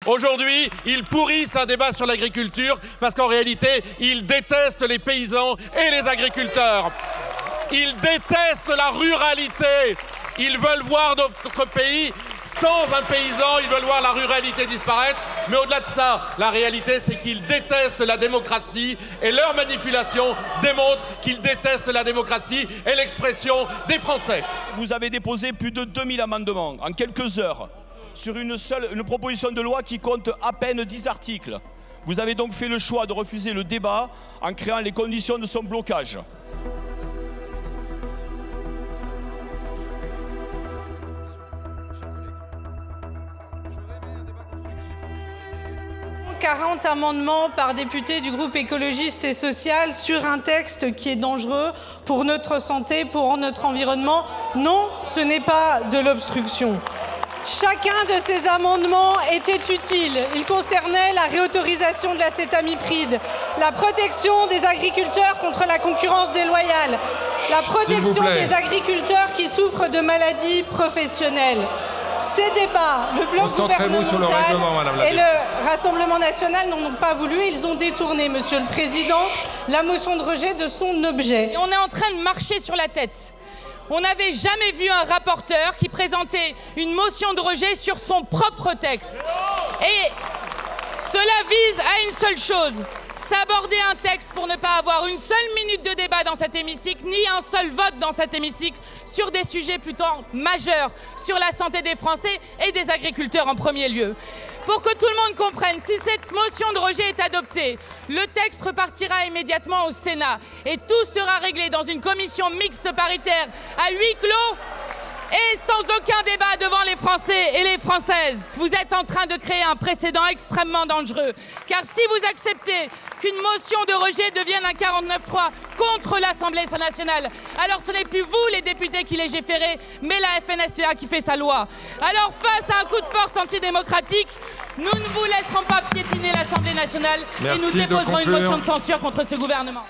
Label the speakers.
Speaker 1: Aujourd'hui, ils pourrissent un débat sur l'agriculture parce qu'en réalité, ils détestent les paysans et les agriculteurs. Ils détestent la ruralité. Ils veulent voir notre pays sans un paysan, ils veulent voir la ruralité disparaître. Mais au-delà de ça, la réalité, c'est qu'ils détestent la démocratie et leur manipulation démontre qu'ils détestent la démocratie et l'expression des Français.
Speaker 2: Vous avez déposé plus de 2000 amendements en quelques heures sur une proposition de loi qui compte à peine 10 articles. Vous avez donc fait le choix de refuser le débat en créant les conditions de son blocage.
Speaker 3: 40 amendements par député du groupe écologiste et social sur un texte qui est dangereux pour notre santé, pour notre environnement. Non, ce n'est pas de l'obstruction. Chacun de ces amendements était utile. Il concernait la réautorisation de l'acétamipride, la protection des agriculteurs contre la concurrence déloyale, la protection des agriculteurs qui souffrent de maladies professionnelles. Ces débats, le bloc gouvernemental et le Rassemblement national n'en ont pas voulu et ils ont détourné, Monsieur le Président, la motion de rejet de son objet.
Speaker 4: Et on est en train de marcher sur la tête. On n'avait jamais vu un rapporteur qui présentait une motion de rejet sur son propre texte. Et cela vise à une seule chose, s'aborder un texte pour ne pas avoir une seule minute de débat dans cet hémicycle, ni un seul vote dans cet hémicycle sur des sujets plutôt majeurs, sur la santé des Français et des agriculteurs en premier lieu. Pour que tout le monde comprenne, si cette motion de rejet est adoptée, le texte repartira immédiatement au Sénat et tout sera réglé dans une commission mixte paritaire à huis clos et sans aucun débat devant les Français et les Françaises. Vous êtes en train de créer un précédent extrêmement dangereux. Car si vous acceptez qu'une motion de rejet devienne un 49.3 contre l'Assemblée nationale, alors ce n'est plus vous, les députés, qui légiférez, mais la FNSEA qui fait sa loi. Alors face à un coup de force antidémocratique, nous ne vous laisserons pas piétiner l'Assemblée nationale et nous déposerons une motion de censure contre ce gouvernement.